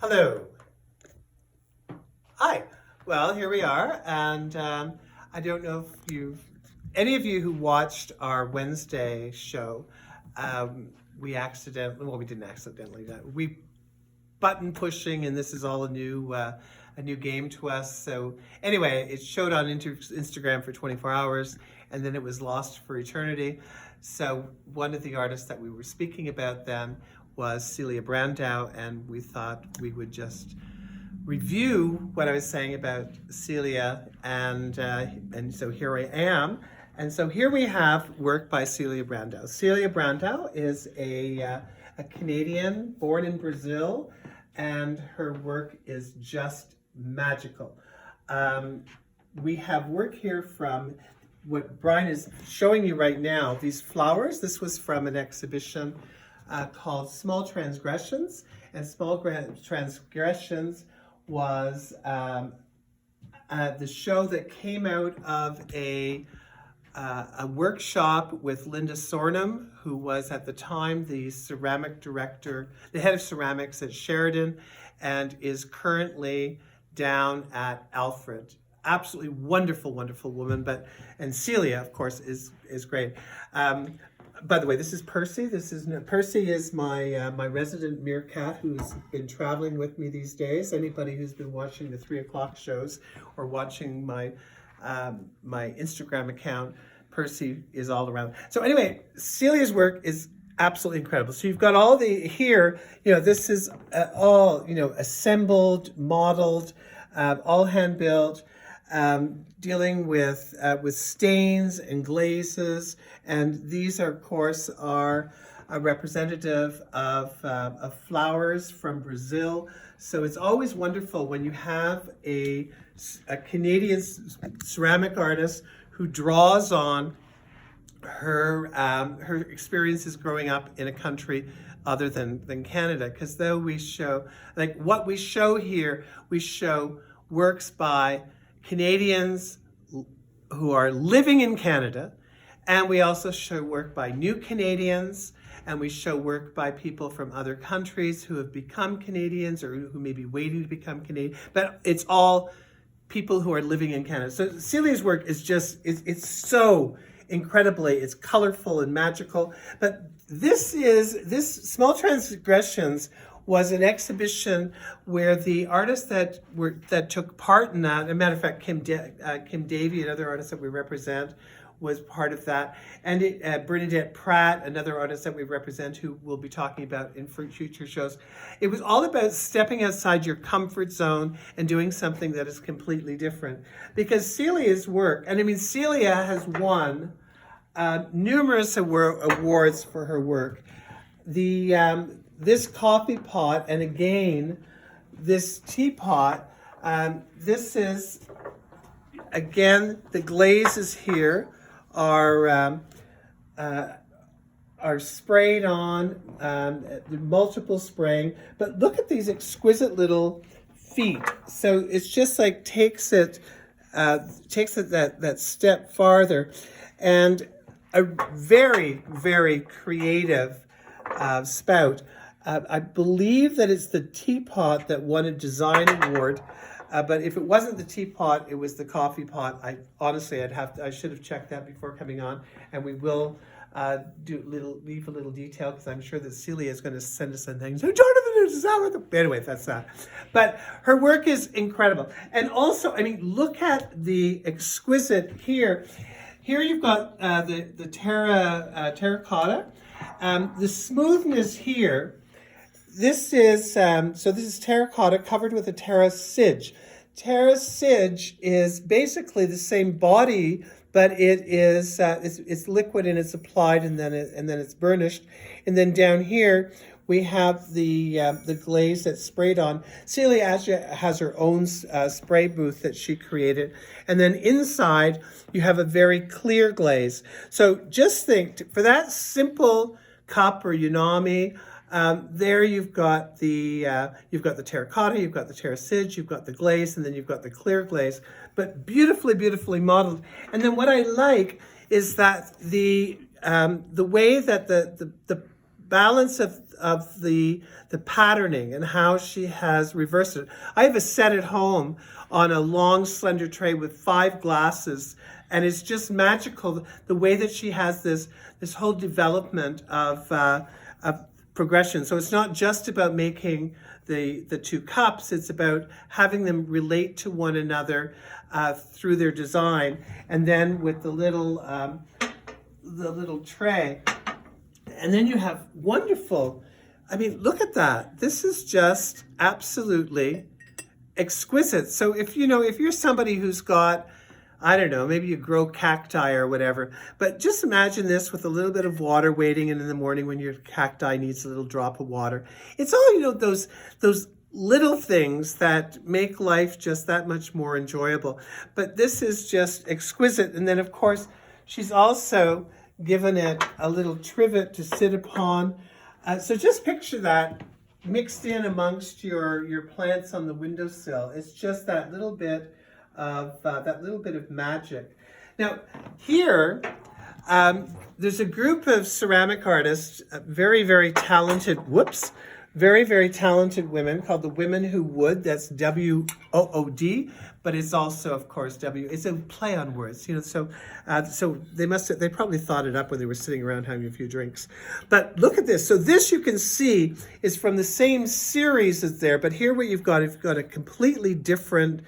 Hello. Hi. Well, here we are, and I don't know if any of you who watched our Wednesday show, well, we didn't accidentally, we button pushing, and this is all a new game to us. So anyway, it showed on Instagram for 24 hours, and then it was lost for eternity. So one of the artists that we were speaking about then was Celia Brandao, and we thought we would just review what I was saying about Celia, and so here I am. And so here we have work by Celia Brandao. Celia Brandao is a Canadian born in Brazil, and her work is just magical. We have work here from what Brian is showing you right now, these flowers. This was from an exhibition called Small Transgressions, and Small Transgressions was the show that came out of a workshop with Linda Sornum, who was at the time the ceramic director, the head of ceramics at Sheridan, and is currently down at Alfred. Absolutely wonderful, wonderful woman. And Celia, of course, is great. By the way, this is Percy. Percy is my resident meerkat who's been traveling with me these days. Anybody who's been watching the 3 o'clock shows or watching my Instagram account, Percy is all around. So anyway, Celia's work is absolutely incredible. So you've got all here, this is all, assembled, modeled, all hand built, dealing with stains and glazes, and these are, of course, are a representative of flowers from Brazil. So it's always wonderful when you have a Canadian ceramic artist who draws on her experiences growing up in a country other than Canada. Because though we show, like what we show here, we show works by Canadians who are living in Canada, and we also show work by new Canadians, and we show work by people from other countries who have become Canadians or who may be waiting to become Canadian, but it's all people who are living in Canada. So Celia's work is just, it's so incredibly, it's colorful and magical. But this Small Transgressions was an exhibition where the artists that took part in that, as a matter of fact, Kim Davey, another artist that we represent, was part of that. And Bernadette Pratt, another artist that we represent, who we'll be talking about in future shows. It was all about stepping outside your comfort zone and doing something that is completely different. Because Celia's work, and I mean, Celia has won numerous awards for her work. This coffee pot, and again, this teapot, this is, again, the glazes here are sprayed on, multiple spraying, but look at these exquisite little feet. So it's just like takes it that step farther, and a very, very creative spout. I believe that it's the teapot that won a design award. But if it wasn't the teapot, it was the coffee pot. I should have checked that before coming on, and we will leave a little detail, because I'm sure that Celia is going to send us some things. So Jonathan, is that what the... Anyway, that's that. But her work is incredible, and also, I mean, look at the exquisite here. Here you've got the terracotta, the smoothness here. This is terracotta covered with a terracige. Terracige is basically the same body, but it is it's liquid and it's applied, and then it's burnished. And then down here we have the glaze that's sprayed on. Celia has her own spray booth that she created, and then inside you have a very clear glaze. So just think, for that simple cup or Unami. There you've got the terracotta, you've got the terracige, you've got the glaze, and then you've got the clear glaze, but beautifully, beautifully modeled. And then what I like is that the way that the balance of the patterning and how she has reversed it. I have a set at home on a long, slender tray with 5 glasses, and it's just magical the way that she has this whole development of progression. So it's not just about making the 2 cups, it's about having them relate to one another through their design. And then with the little tray, and then you have wonderful, I mean, look at that. This is just absolutely exquisite. So if you're somebody who's got, I don't know, maybe you grow cacti or whatever, but just imagine this with a little bit of water waiting in the morning when your cacti needs a little drop of water. It's all, those little things that make life just that much more enjoyable. But this is just exquisite. And then, of course, she's also given it a little trivet to sit upon. So just picture that mixed in amongst your plants on the windowsill. It's just that little bit of magic. Now here, there's a group of ceramic artists, very, very talented, very, very talented women called the Women Who Wood. That's WOOD, but it's also, of course, it's a play on words, so they probably thought it up when they were sitting around having a few drinks. But look at this. So this, you can see, is from the same series as there, but here what you've got a completely different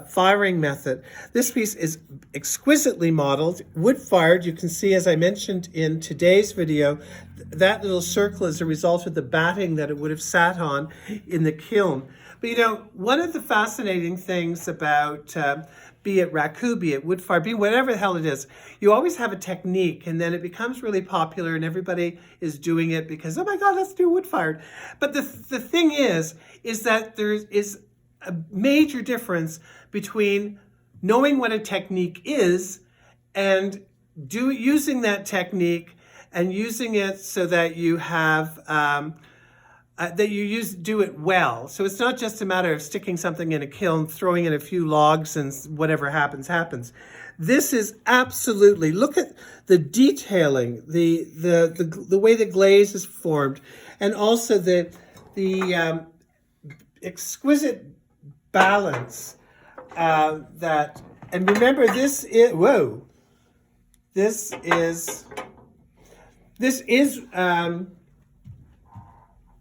firing method. This piece is exquisitely modeled, wood-fired. You can see, as I mentioned in today's video, that little circle is a result of the batting that it would have sat on in the kiln. But one of the fascinating things about be it raku, be it wood-fire, be whatever the hell it is, you always have a technique, and then it becomes really popular and everybody is doing it because, oh my God, let's do wood-fired. But the thing is that there is a major difference between knowing what a technique is and using that technique and using it so that you have do it well. So it's not just a matter of sticking something in a kiln, throwing in a few logs, and whatever happens, happens. This is absolutely, look at the detailing, the way the glaze is formed, and also the exquisite balance and remember, this is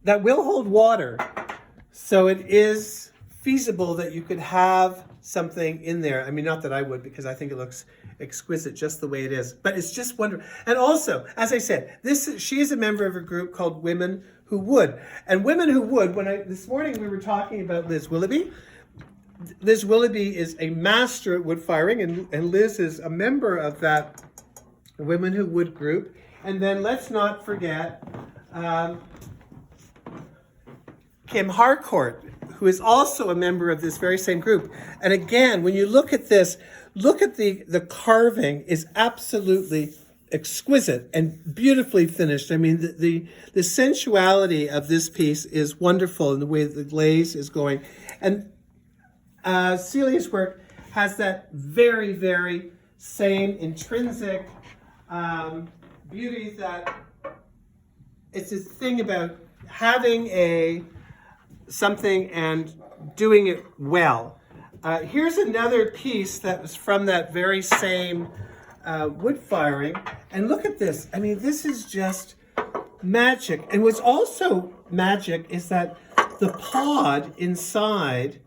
that will hold water, so it is feasible that you could have something in there. I mean, not that I would, because I think it looks exquisite just the way it is, but it's just wonderful. And also, as I said, she is a member of a group called Women Who Wood. And Women Who Wood, this morning we were talking about Liz Willoughby. Liz Willoughby is a master at wood firing, and Liz is a member of that Women Who Wood group. And then let's not forget Kim Harcourt, who is also a member of this very same group. And again, when you look at this, look at the carving is absolutely exquisite and beautifully finished. I mean, the sensuality of this piece is wonderful in the way that the glaze is going. And Celia's work has that very, very same intrinsic beauty, that it's this thing about having something and doing it well. Here's another piece that was from that very same wood firing, and look at this. I mean, this is just magic. And what's also magic is that the pod inside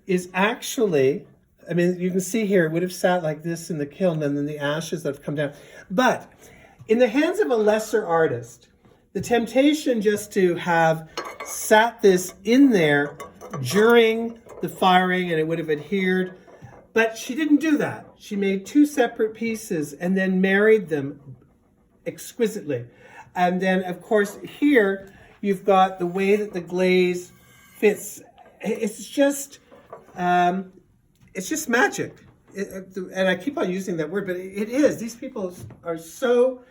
is actually, I mean, you can see here, it would have sat like this in the kiln, and then the ashes that have come down. But in the hands of a lesser artist, the temptation just to have sat this in there during the firing and it would have adhered, but she didn't do that. She made 2 separate pieces and then married them exquisitely. And then, of course, here you've got the way that the glaze fits. It's just magic. And I keep on using that word, but it is. These people are so,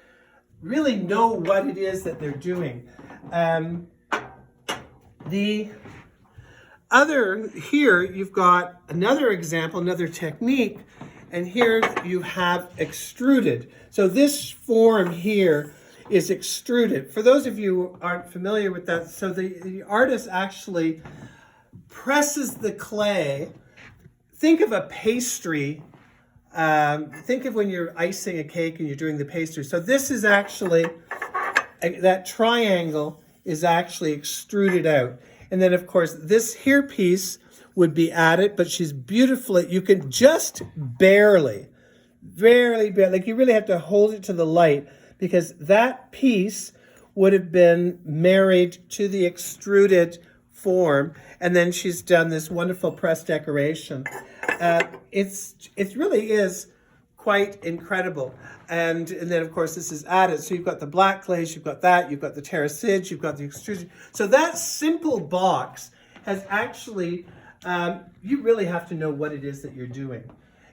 really know what it is that they're doing. The other, here you've got another example, another technique, and here you have extruded. So this form here is extruded. For those of you who aren't familiar with that, so the artist actually presses the clay. Think of a pastry. Think of when you're icing a cake and you're doing the pastry. So this is actually, that triangle is actually extruded out. And then, of course, this here piece would be added, but she's beautifully, you can just barely, like you really have to hold it to the light, because that piece would have been married to the extruded form, and then she's done this wonderful press decoration. It really is quite incredible. And then, of course, this is added. So you've got the black glaze, you've got that, you've got the terracid, you've got the extrusion. So that simple box has actually, you really have to know what it is that you're doing.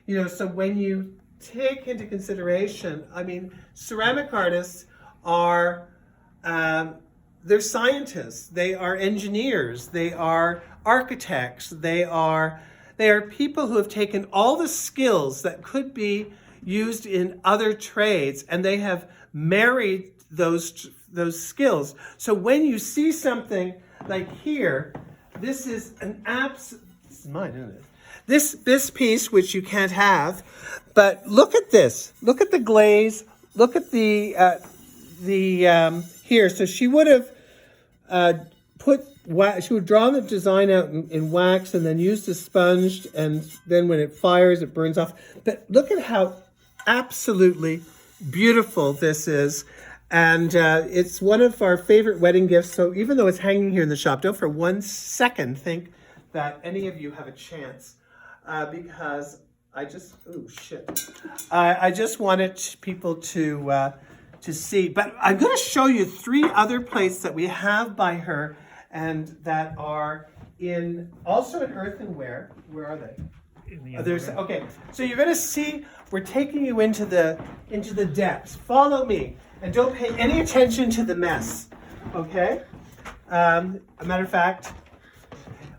You know, so when you take into consideration, I mean, ceramic artists are, they're scientists, they are engineers, they are architects, they are people who have taken all the skills that could be used in other trades, and they have married those skills. So when you see something like here, this is an this is mine, isn't it? This piece, which you can't have, but look at this. Look at the glaze. Look at the here. So she would have she would draw the design out in wax and then use the sponge, and then when it fires, it burns off. But look at how absolutely beautiful this is. And it's one of our favorite wedding gifts. So even though it's hanging here in the shop, don't for 1 second think that any of you have a chance, because I just, oh shit. I just wanted people to see. But I'm going to show you 3 other plates that we have by her, and that are also in earthenware. Where are they? Okay, so you're going to see, we're taking you into the depths. Follow me, and don't pay any attention to the mess, okay? A matter of fact,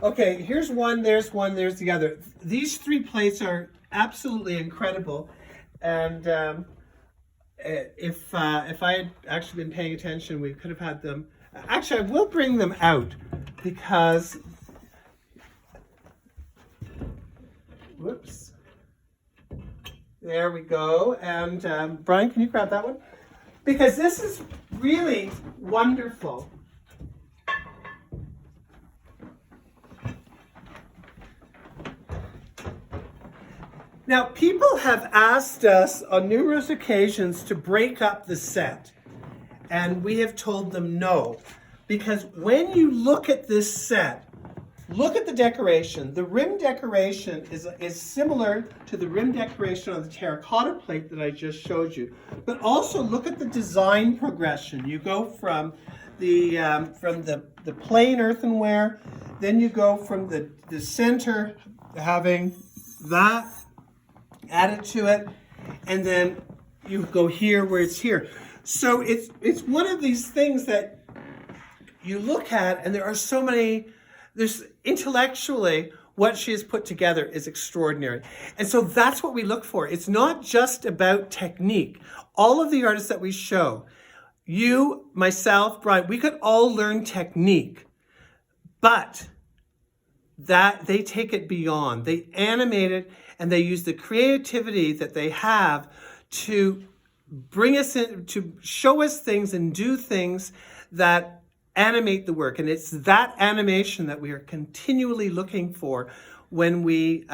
okay, here's one, there's the other. These 3 plates are absolutely incredible, and if I had actually been paying attention, we could have had them. Actually, I will bring them out, because whoops. There we go. And Brian, can you grab that one? Because this is really wonderful. Now, people have asked us on numerous occasions to break up the set, and we have told them no. Because when you look at this set, look at the decoration. The rim decoration is similar to the rim decoration on the terracotta plate that I just showed you. But also look at the design progression. You go from the plain earthenware, then you go from the center having that added to it, and then you go here where it's here. So it's one of these things that you look at, and there are so many. There's intellectually, what she has put together is extraordinary. And so that's what we look for. It's not just about technique. All of the artists that we show, you, myself, Brian, we could all learn technique, but that they take it beyond. They animate it, and they use the creativity that they have to bring us in, to show us things and do things that animate the work. And it's that animation that we are continually looking for when we're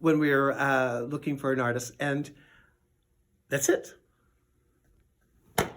looking for an artist. And that's it.